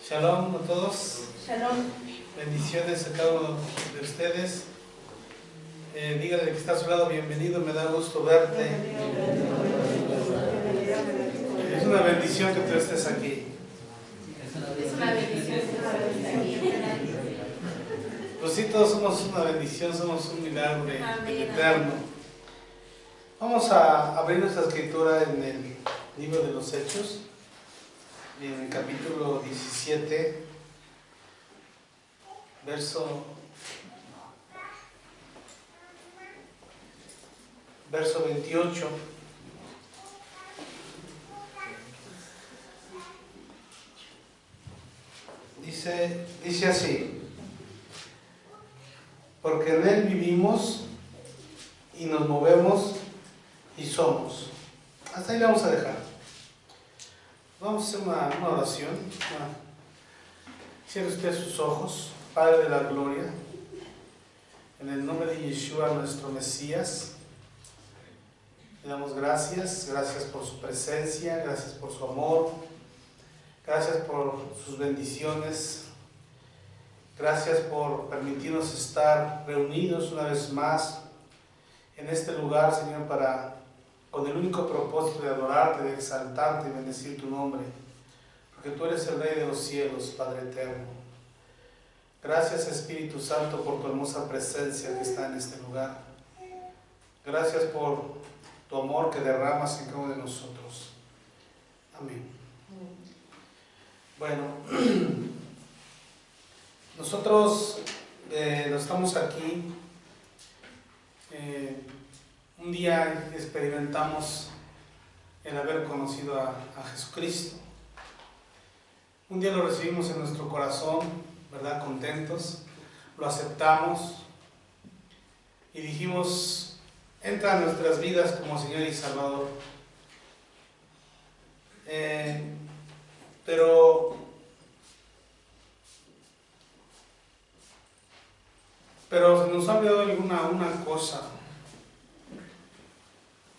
Shalom a todos. Shalom. Bendiciones a cada uno de ustedes. Dígale que está a su lado, bienvenido, me da gusto verte. Es una bendición que tú estés aquí. Es una bendición Pues sí, todos somos una bendición, somos un milagro eterno. Vamos a abrir nuestra escritura en el libro de los Hechos, en el capítulo 17, verso 28. Dice así: porque en Él vivimos y nos movemos y somos. Hasta ahí le vamos a dejar. Vamos a hacer una oración. Cierre usted sus ojos. Padre de la gloria, en el nombre de Yeshua, nuestro Mesías, le damos gracias por su presencia, gracias por su amor, gracias por sus bendiciones, gracias por permitirnos estar reunidos una vez más en este lugar, Señor, con el único propósito de adorarte, de exaltarte y bendecir tu nombre, porque tú eres el Rey de los cielos, Padre eterno. Gracias, Espíritu Santo, por tu hermosa presencia que está en este lugar. Gracias por tu amor que derramas en cada uno de nosotros. Amén. Bueno, nosotros no estamos aquí. Un día experimentamos el haber conocido a Jesucristo. Un día lo recibimos en nuestro corazón, ¿verdad? Contentos, lo aceptamos y dijimos: entra en nuestras vidas como Señor y Salvador. Pero se nos ha olvidado una cosa.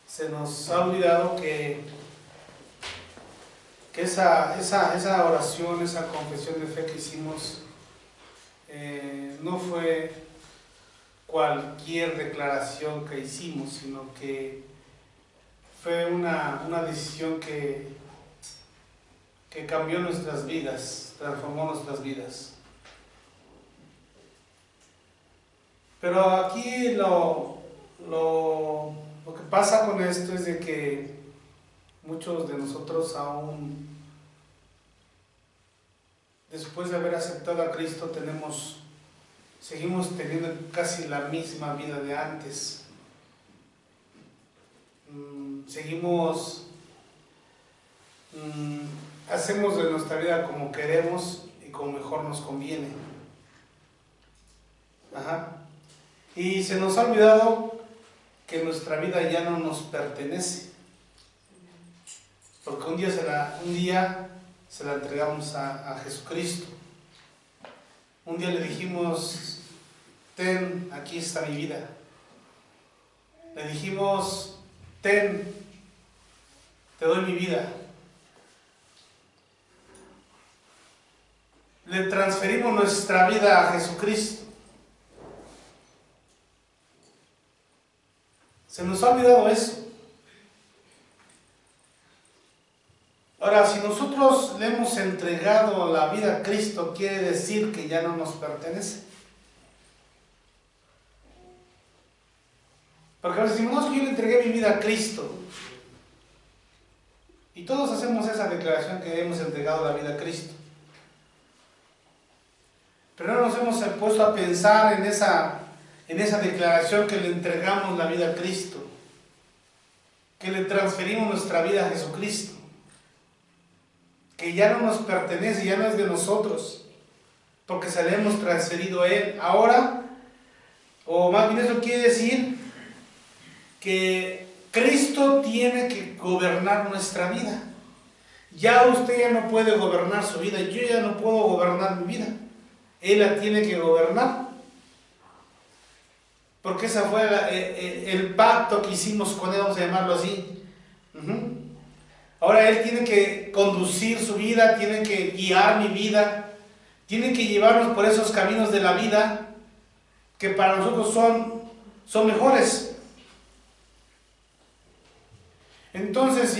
Se nos ha olvidado que esa oración, esa confesión de fe que hicimos, no fue cualquier declaración que hicimos, sino que fue una decisión que cambió nuestras vidas, transformó nuestras vidas. Pero aquí lo que pasa con esto es de que muchos de nosotros aún, después de haber aceptado a Cristo, seguimos teniendo casi la misma vida de antes. Hacemos de nuestra vida como queremos y como mejor nos conviene. Y se nos ha olvidado que nuestra vida ya no nos pertenece, porque un día se la entregamos a Jesucristo. Un día le dijimos: ten, aquí está mi vida. Le dijimos: ten, te doy mi vida. Le transferimos nuestra vida a Jesucristo. Se nos ha olvidado eso. Ahora, si nosotros le hemos entregado la vida a Cristo, quiere decir que ya no nos pertenece. Porque a veces decimos: no, es que yo le entregué mi vida a Cristo. Y todos hacemos esa declaración, que hemos entregado la vida a Cristo. Pero no nos hemos puesto a pensar en esa declaración, que le entregamos la vida a Cristo, que le transferimos nuestra vida a Jesucristo, que ya no nos pertenece, ya no es de nosotros, porque se le hemos transferido a Él. Ahora, o más bien eso quiere decir que Cristo tiene que gobernar nuestra vida. Ya usted ya no puede gobernar su vida, yo ya no puedo gobernar mi vida. Él la tiene que gobernar. Porque ese fue el pacto que hicimos con Él, vamos a llamarlo así. Ahora Él tiene que conducir su vida, tiene que guiar mi vida, tiene que llevarnos por esos caminos de la vida que para nosotros son mejores. Entonces,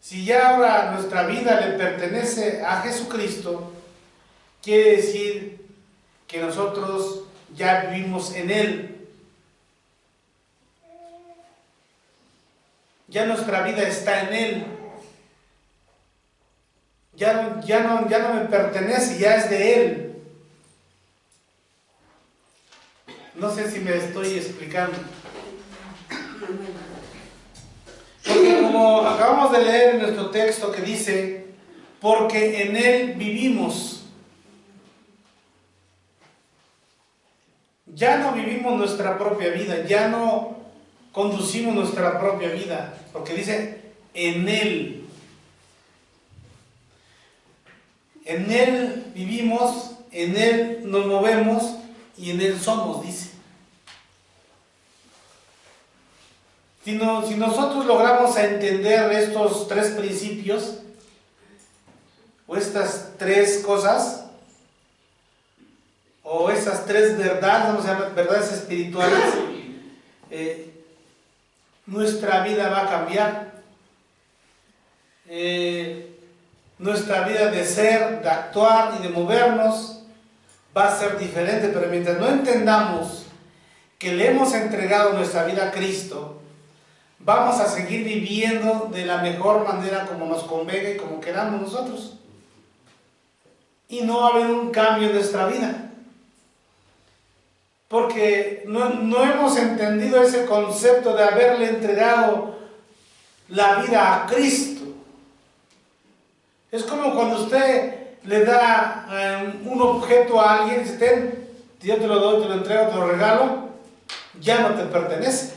si ya ahora nuestra vida le pertenece a Jesucristo, quiere decir que nosotros ya vivimos en Él. Ya nuestra vida está en Él. Ya no me pertenece, ya es de Él. No sé si me estoy explicando. Porque como acabamos de leer en nuestro texto que dice, porque en Él vivimos. Ya no vivimos nuestra propia vida, ya no conducimos nuestra propia vida, porque dice, en Él. En Él vivimos, en Él nos movemos y en Él somos, dice. Si nosotros logramos entender estos tres principios, o estas tres cosas, o esas tres verdades, vamos a llamar verdades espirituales, nuestra vida va a cambiar. Nuestra vida de ser, de actuar y de movernos va a ser diferente, pero mientras no entendamos que le hemos entregado nuestra vida a Cristo, vamos a seguir viviendo de la mejor manera como nos convenga y como queramos nosotros. Y no va a haber un cambio en nuestra vida. Porque no hemos entendido ese concepto de haberle entregado la vida a Cristo. Es como cuando usted le da un objeto a alguien y dice, ten, yo te lo doy, te lo entrego, te lo regalo, ya no te pertenece.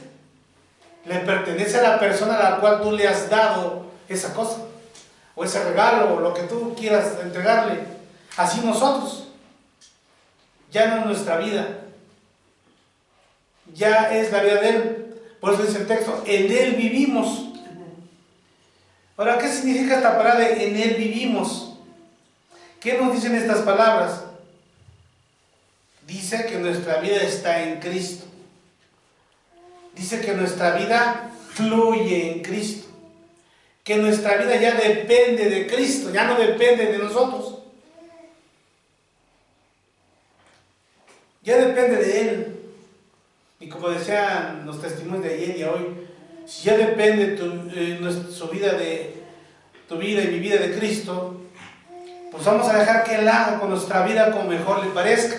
Le pertenece a la persona a la cual tú le has dado esa cosa, o ese regalo, o lo que tú quieras entregarle. Así nosotros, ya no es nuestra vida, ya es la vida de Él. Por eso dice el texto, en Él vivimos. Ahora, ¿qué significa esta palabra de en Él vivimos? ¿Qué nos dicen estas palabras? Dice que nuestra vida está en Cristo. Dice que nuestra vida fluye en Cristo. Que nuestra vida ya depende de Cristo, ya no depende de nosotros. Ya depende de Él. Y como decían los testimonios de ayer y hoy, si ya depende su vida tu vida y mi vida de Cristo, pues vamos a dejar que Él haga con nuestra vida como mejor le parezca,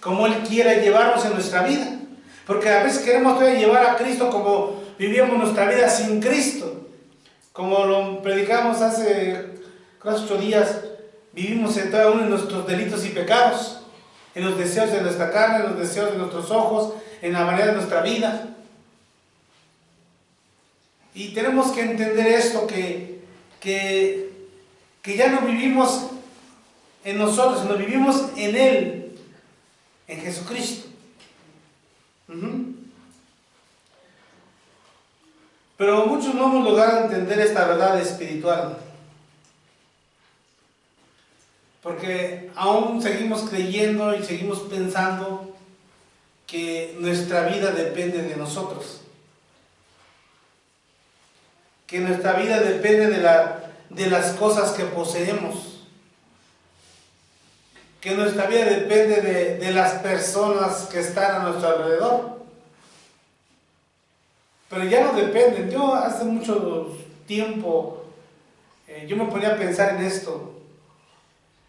como Él quiera llevarnos en nuestra vida. Porque a veces queremos todavía llevar a Cristo como vivíamos nuestra vida sin Cristo. Como lo predicamos hace 8 días, vivimos en cada uno de nuestros delitos y pecados, en los deseos de nuestra carne, en los deseos de nuestros ojos, en la manera de nuestra vida. Y tenemos que entender esto, que ya no vivimos en nosotros, sino vivimos en Él, en Jesucristo. Pero muchos no hemos logrado entender esta verdad espiritual, porque aún seguimos creyendo y seguimos pensando que nuestra vida depende de nosotros, que nuestra vida depende de las cosas que poseemos, que nuestra vida depende de las personas que están a nuestro alrededor. Pero ya no dependen. Yo hace mucho tiempo yo me ponía a pensar en esto,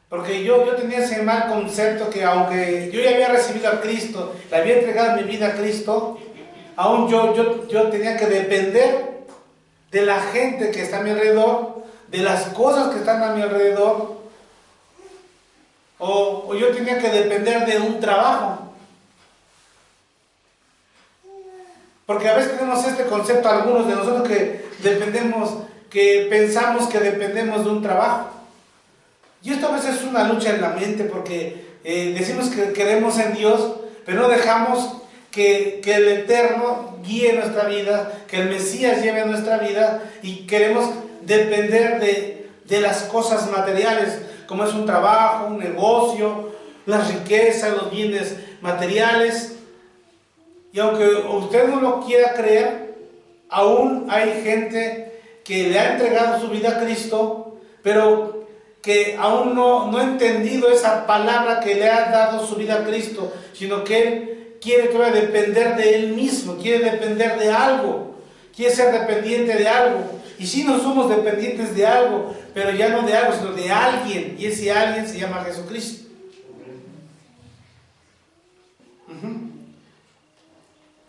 porque yo tenía ese mal concepto que aunque yo ya había recibido a Cristo, le había entregado mi vida a Cristo, aún yo tenía que depender de la gente que está a mi alrededor, de las cosas que están a mi alrededor, o yo tenía que depender de un trabajo. Porque a veces tenemos este concepto, algunos de nosotros, que pensamos que dependemos de un trabajo. Y esto a veces es una lucha en la mente, porque decimos que creemos en Dios, pero no dejamos que el Eterno guíe nuestra vida, que el Mesías lleve nuestra vida, y queremos depender de las cosas materiales, como es un trabajo, un negocio, las riquezas, los bienes materiales. Y aunque usted no lo quiera creer, aún hay gente que le ha entregado su vida a Cristo, pero que aún no ha entendido esa palabra que le ha dado su vida a Cristo, sino que él quiere depender de él mismo, quiere depender de algo, quiere ser dependiente de algo. Y sí, no somos dependientes de algo, pero ya no de algo, sino de alguien, y ese alguien se llama Jesucristo.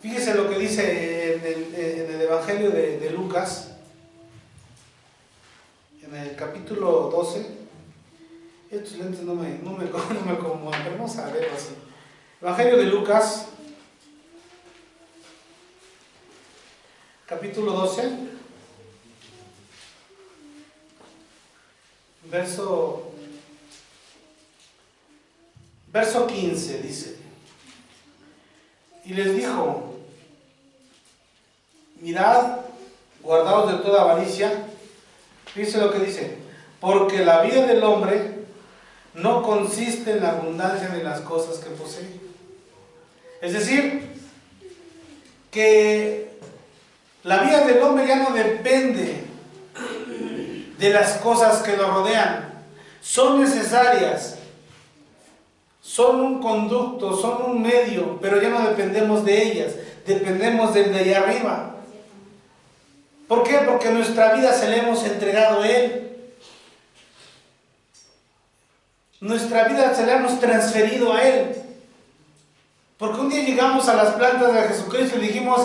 Fíjese lo que dice en el Evangelio de Lucas, en el capítulo 12. Estos lentes no me acomodan, pero vamos a verlo así. Evangelio de Lucas, capítulo 12, verso 15, dice: y les dijo, mirad, guardaos de toda avaricia. Dice lo que dice: porque la vida del hombre no consiste en la abundancia de las cosas que posee. Es decir, que la vida del hombre ya no depende de las cosas que lo rodean. Son necesarias, son un conducto, son un medio, pero ya no dependemos de ellas, dependemos del de allá arriba. ¿Por qué? Porque nuestra vida se la hemos entregado a Él. Nuestra vida se la hemos transferido a Él. Porque un día llegamos a las plantas de Jesucristo y dijimos: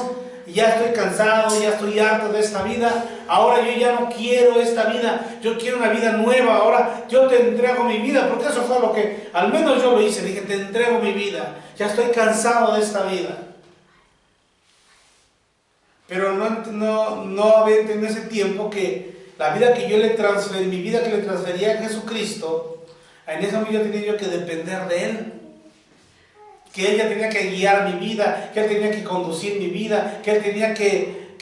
ya estoy cansado, ya estoy harto de esta vida, ahora yo ya no quiero esta vida, yo quiero una vida nueva, ahora yo te entrego mi vida. Porque eso fue lo que, al menos yo lo hice, dije: te entrego mi vida, ya estoy cansado de esta vida. Pero no había entendido ese tiempo que la vida que yo le transferí, mi vida que le transfería a Jesucristo, en ese momento tenía yo que depender de Él. Que ella tenía que guiar mi vida, que Él tenía que conducir mi vida, que Él tenía que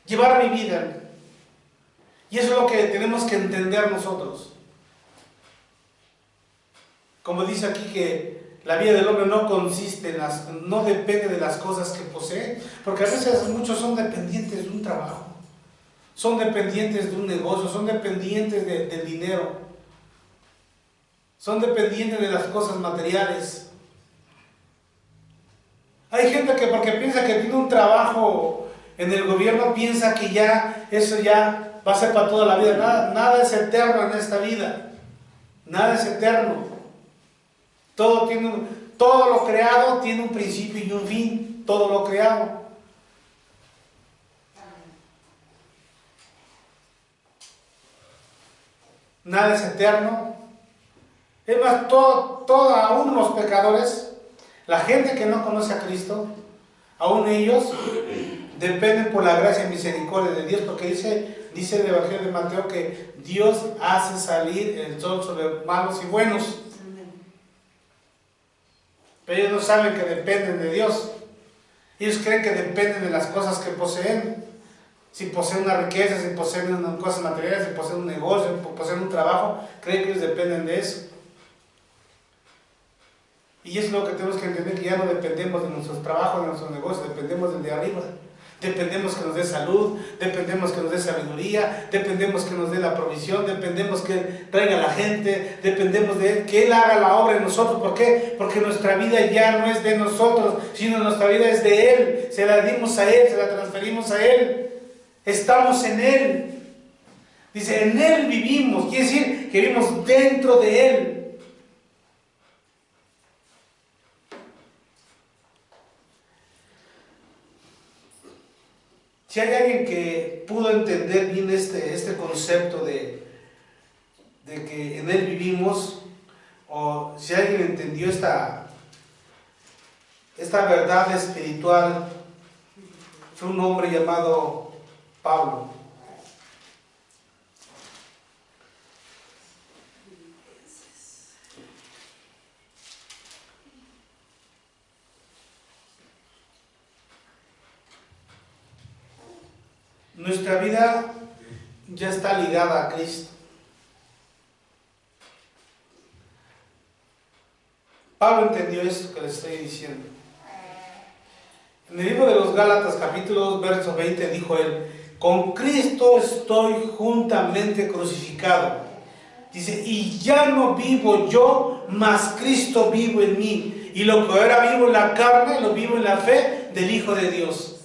llevar mi vida. Y eso es lo que tenemos que entender nosotros. Como dice aquí, que la vida del hombre no consiste no depende de las cosas que posee, porque a veces muchos son dependientes de un trabajo, son dependientes de un negocio, son dependientes del dinero. Son dependientes de las cosas materiales. Hay gente que porque piensa que tiene un trabajo en el gobierno, piensa que ya eso ya va a ser para toda la vida. Nada es eterno en esta vida. Nada es eterno. Todo lo creado tiene un principio y un fin. Todo lo creado. Nada es eterno. Es más, aún los pecadores, la gente que no conoce a Cristo, aún ellos dependen por la gracia y misericordia de Dios, porque dice el Evangelio de Mateo que Dios hace salir el sol sobre malos y buenos. Pero ellos no saben que dependen de Dios. Ellos creen que dependen de las cosas que poseen. Si poseen una riqueza, si poseen cosas materiales, si poseen un negocio, si poseen un trabajo, creen que ellos dependen de eso. Y eso es lo que tenemos que entender, que ya no dependemos de nuestros trabajos, de nuestros negocios, dependemos del de arriba. Dependemos que nos dé salud, dependemos que nos dé sabiduría, dependemos que nos dé la provisión, dependemos que traiga a la gente, dependemos de Él, que Él haga la obra en nosotros. ¿Por qué? Porque nuestra vida ya no es de nosotros, sino nuestra vida es de Él. Se la dimos a Él, se la transferimos a Él. Estamos en Él. Dice, en Él vivimos, quiere decir que vivimos dentro de Él. Si hay alguien que pudo entender bien este concepto de que en Él vivimos, o si alguien entendió esta verdad espiritual, fue un hombre llamado Pablo. nuestra vida ya está ligada a Cristo. Pablo entendió esto que le estoy diciendo. En el libro de los Gálatas, capítulo 2, verso 20, dijo él: con Cristo estoy juntamente crucificado. Dice, y ya no vivo yo, mas Cristo vivo en mí. Y lo que ahora vivo en la carne, lo vivo en la fe del Hijo de Dios.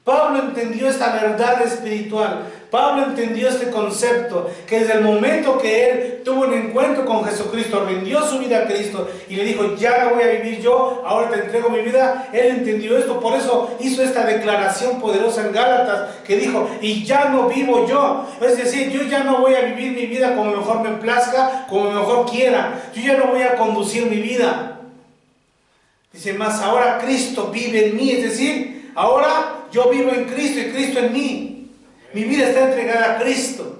Pablo entendió esta verdad espiritual. Pablo entendió este concepto, que desde el momento que él tuvo un encuentro con Jesucristo, rindió su vida a Cristo y le dijo, ya no voy a vivir yo, ahora te entrego mi vida. Él entendió esto, por eso hizo esta declaración poderosa en Gálatas, que dijo, y ya no vivo yo. Es decir, yo ya no voy a vivir mi vida como mejor me plazca, como mejor quiera. Yo ya no voy a conducir mi vida. Dice, más ahora Cristo vive en mí, es decir, ahora yo vivo en Cristo y Cristo en mí. Mi vida está entregada a Cristo.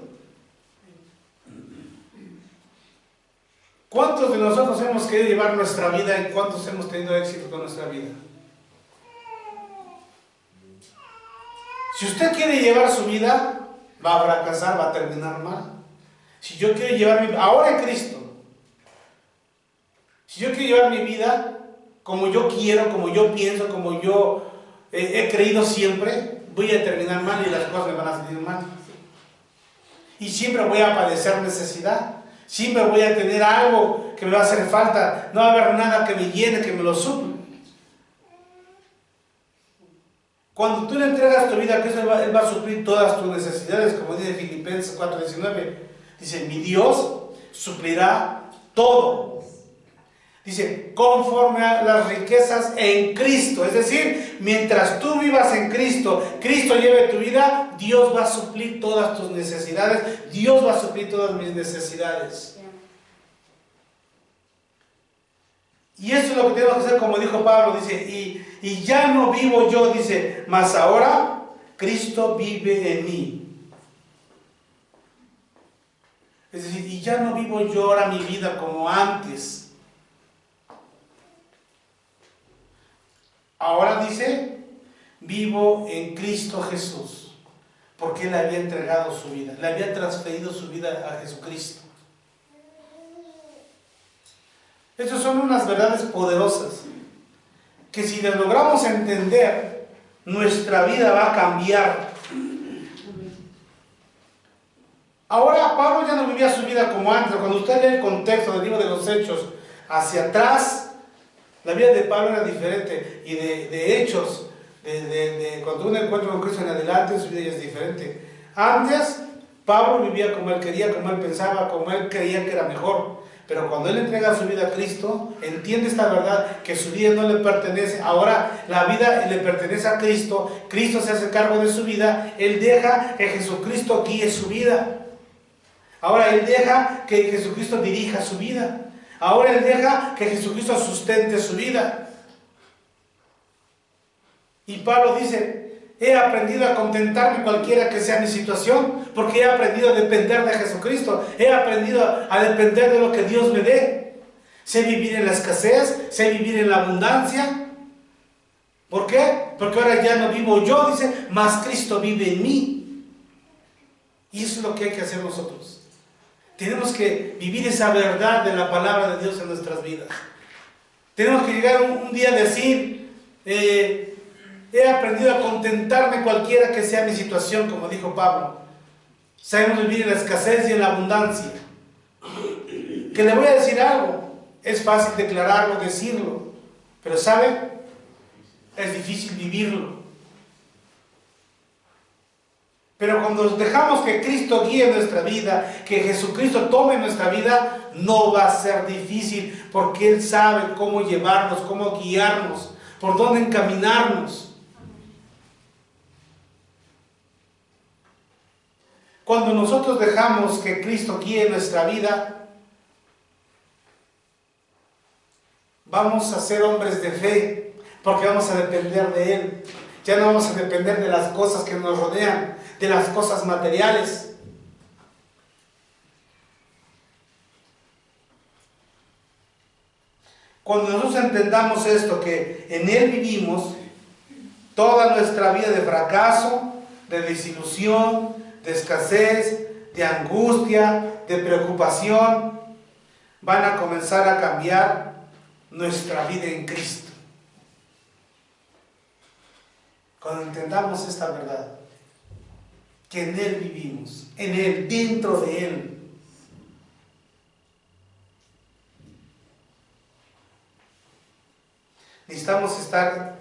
¿Cuántos de nosotros hemos querido llevar nuestra vida y cuántos hemos tenido éxito con nuestra vida? Si usted quiere llevar su vida, va a fracasar, va a terminar mal. Si yo quiero llevar mi vida, ahora en Cristo, si yo quiero llevar mi vida como yo quiero, como yo pienso, como yo he creído siempre, voy a terminar mal y las cosas me van a salir mal. Y siempre voy a padecer necesidad. Siempre voy a tener algo que me va a hacer falta. No va a haber nada que me llene, que me lo supla. Cuando tú le entregas tu vida a Cristo, Él va a suplir todas tus necesidades, como dice Filipenses 4:19. Dice, mi Dios suplirá todo. Dice, conforme a las riquezas en Cristo. Es decir, mientras tú vivas en Cristo, Cristo lleve tu vida, Dios va a suplir todas tus necesidades. Dios va a suplir todas mis necesidades. Y eso es lo que tenemos que hacer, como dijo Pablo. Dice, y ya no vivo yo, dice, mas ahora Cristo vive en mí. Es decir, y ya no vivo yo ahora mi vida como antes. Ahora dice, vivo en Cristo Jesús, porque Él había entregado su vida, le había transferido su vida a Jesucristo. Estas son unas verdades poderosas, que si las logramos entender, nuestra vida va a cambiar. Ahora Pablo ya no vivía su vida como antes. Cuando usted lee el contexto del libro de los Hechos hacia atrás, la vida de Pablo era diferente, y de Hechos, cuando uno encuentra con Cristo en adelante, su vida ya es diferente. Antes, Pablo vivía como él quería, como él pensaba, como él creía que era mejor. Pero cuando él entrega su vida a Cristo, entiende esta verdad, que su vida no le pertenece. Ahora la vida le pertenece a Cristo. Cristo se hace cargo de su vida. Él deja que Jesucristo guíe su vida. Ahora él deja que Jesucristo dirija su vida. Ahora él deja que Jesucristo sustente su vida. Y Pablo dice, he aprendido a contentarme cualquiera que sea mi situación, porque he aprendido a depender de Jesucristo. He aprendido a depender de lo que Dios me dé. Sé vivir en la escasez, sé vivir en la abundancia. ¿Por qué? Porque ahora ya no vivo yo, dice, mas Cristo vive en mí. Y eso es lo que hay que hacer nosotros. Tenemos que vivir esa verdad de la palabra de Dios en nuestras vidas. Tenemos que llegar un día a decir, he aprendido a contentarme cualquiera que sea mi situación, como dijo Pablo. Sabemos vivir en la escasez y en la abundancia. Que le voy a decir algo, es fácil declararlo, decirlo, pero ¿sabe? Es difícil vivirlo. Pero cuando dejamos que Cristo guíe nuestra vida, que Jesucristo tome nuestra vida, no va a ser difícil, porque Él sabe cómo llevarnos, cómo guiarnos, por dónde encaminarnos. Cuando nosotros dejamos que Cristo guíe nuestra vida, vamos a ser hombres de fe, porque vamos a depender de Él. Ya no vamos a depender de las cosas que nos rodean, de las cosas materiales. Cuando nosotros entendamos esto, que en Él vivimos, Toda nuestra vida de fracaso, de desilusión, de escasez, de angustia, de preocupación, van a comenzar a cambiar nuestra vida en Cristo. Cuando entendamos esta verdad, que en Él vivimos, en Él, dentro de Él. Necesitamos estar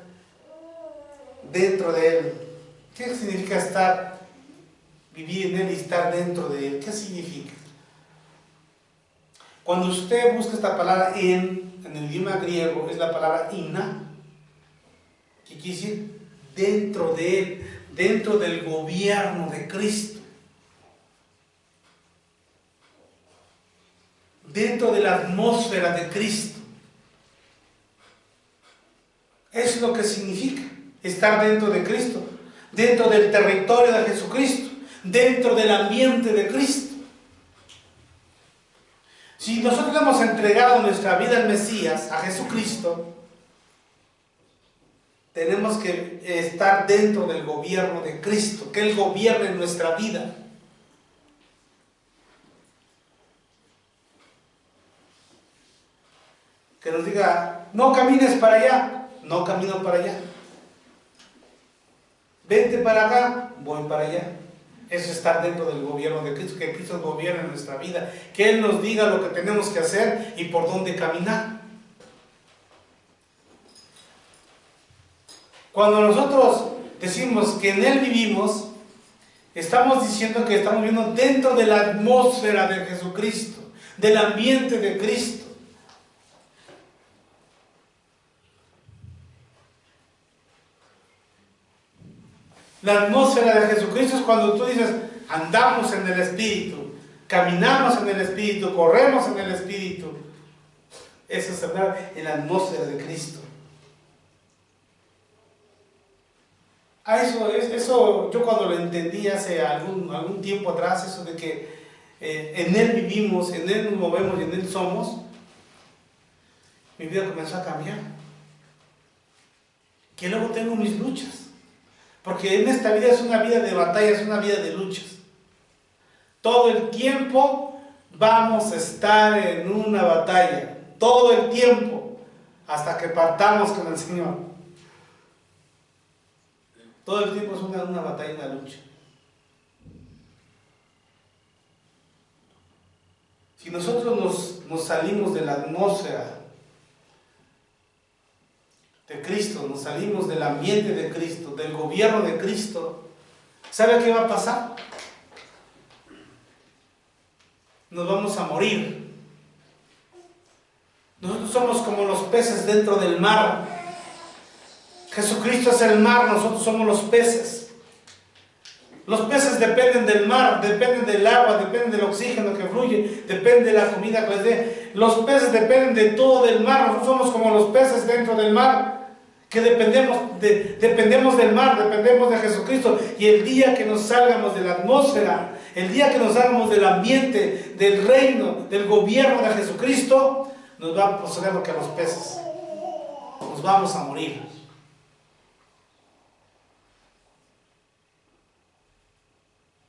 dentro de Él. ¿Qué significa estar, vivir en Él y estar dentro de Él? ¿Qué significa? Cuando usted busca esta palabra en el idioma griego, es la palabra ina, que quiere decir dentro de Él, dentro del gobierno de Cristo, dentro de la atmósfera de Cristo. Es lo que significa estar dentro de Cristo, dentro del territorio de Jesucristo, dentro del ambiente de Cristo. Si nosotros le hemos entregado nuestra vida al Mesías, a Jesucristo, tenemos que estar dentro del gobierno de Cristo, que Él gobierne nuestra vida. Que nos diga, no camines para allá, no camino para allá. Vente para acá, voy para allá. Eso es estar dentro del gobierno de Cristo, que Cristo gobierne nuestra vida, que Él nos diga lo que tenemos que hacer y por dónde caminar. Cuando nosotros decimos que en Él vivimos, estamos diciendo que estamos viviendo dentro de la atmósfera de Jesucristo, del ambiente de Cristo. La atmósfera de Jesucristo es cuando tú dices, andamos en el Espíritu, caminamos en el Espíritu, corremos en el Espíritu. Eso es hablar en la atmósfera de Cristo. Eso yo cuando lo entendí hace algún tiempo atrás, eso de que en Él vivimos, en Él nos movemos y en Él somos, mi vida comenzó a cambiar. Que luego tengo mis luchas. Porque en esta vida es una vida de batalla, es una vida de luchas. Todo el tiempo vamos a estar en una batalla. Todo el tiempo. Hasta que partamos con el Señor. Todo el tiempo es una batalla, una lucha. Si nosotros nos salimos de la atmósfera de Cristo, nos salimos del ambiente de Cristo, del gobierno de Cristo, ¿sabe qué va a pasar? Nos vamos a morir. Nosotros somos como los peces dentro del mar. Jesucristo es el mar, nosotros somos los peces. Los peces dependen del mar, dependen del agua, dependen del oxígeno que fluye, depende de la comida que les dé. Los peces dependen de todo del mar, nosotros somos como los peces dentro del mar, que dependemos del mar, dependemos de Jesucristo. Y el día que nos salgamos de la atmósfera, el día que nos salgamos del ambiente, del reino, del gobierno de Jesucristo, nos va a proceder lo que a los peces. Nos vamos a morir.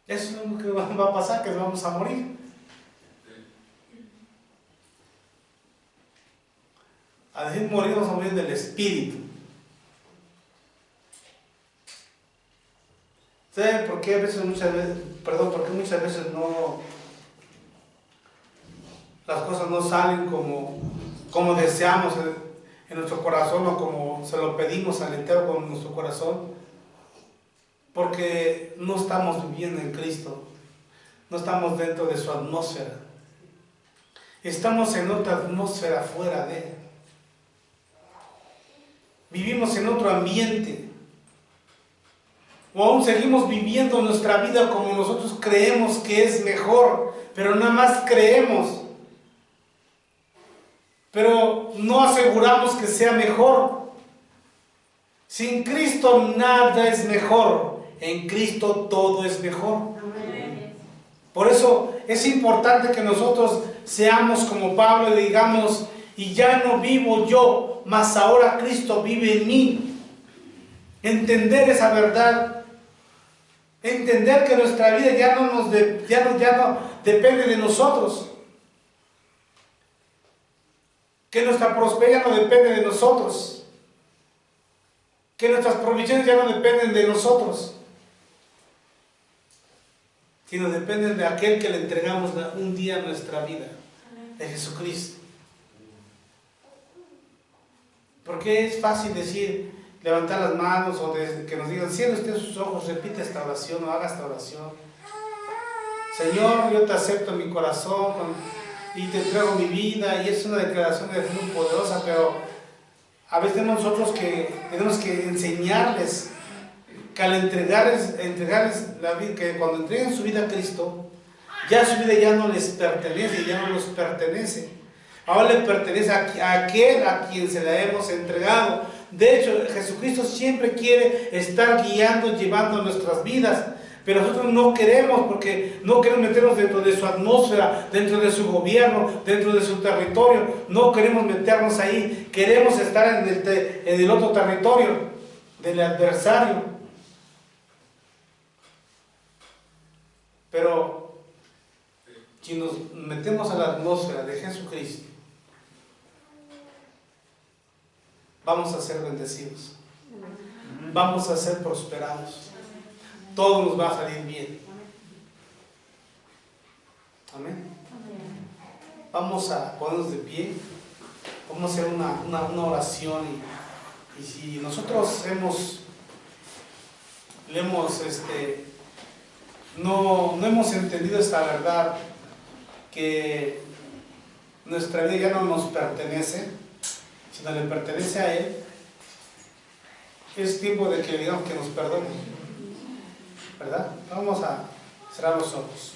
Eso es lo que va a pasar, que nos vamos a morir. A decir morir, vamos a morir del espíritu. ¿Saben por qué muchas veces no, las cosas no salen como deseamos en nuestro corazón o como se lo pedimos al Eterno con nuestro corazón? Porque no estamos viviendo en Cristo, no estamos dentro de su atmósfera, estamos en otra atmósfera fuera de Él, vivimos en otro ambiente, o aún seguimos viviendo nuestra vida como nosotros creemos que es mejor, pero nada más creemos, pero no aseguramos que sea mejor. Sin Cristo nada es mejor. En Cristo todo es mejor. Por eso es importante que nosotros seamos como Pablo y digamos, y ya no vivo yo, mas ahora Cristo vive en mí. Entender esa verdad. Entender que nuestra vida ya no depende de nosotros. Que nuestra prosperidad no depende de nosotros. Que nuestras provisiones ya no dependen de nosotros. Sino dependen de aquel que le entregamos un día nuestra vida. De Jesucristo. Porque es fácil decir, levantar las manos o que nos digan, cierre usted sus ojos, repite esta oración o haga esta oración. Señor, yo te acepto en mi corazón y te entrego mi vida, y es una declaración de fe muy poderosa, pero a veces nosotros tenemos que enseñarles que al entregarles la vida, que cuando entreguen su vida a Cristo, ya su vida ya no les pertenece, ya no los pertenece. Ahora le pertenece a aquel a quien se la hemos entregado. De hecho, Jesucristo siempre quiere estar guiando, llevando nuestras vidas. Pero nosotros no queremos, porque no queremos meternos dentro de su atmósfera, dentro de su gobierno, dentro de su territorio. No queremos meternos ahí. Queremos estar en el otro territorio del adversario. Pero si nos metemos a la atmósfera de Jesucristo, vamos a ser bendecidos, vamos a ser prosperados, todo nos va a salir bien. Amén. Vamos a ponernos de pie, vamos a hacer una oración, y si nosotros no hemos entendido esta verdad, que nuestra vida ya no nos pertenece, sino le pertenece a Él, es tiempo de que digamos que nos perdone, ¿verdad? Vamos a cerrar los ojos.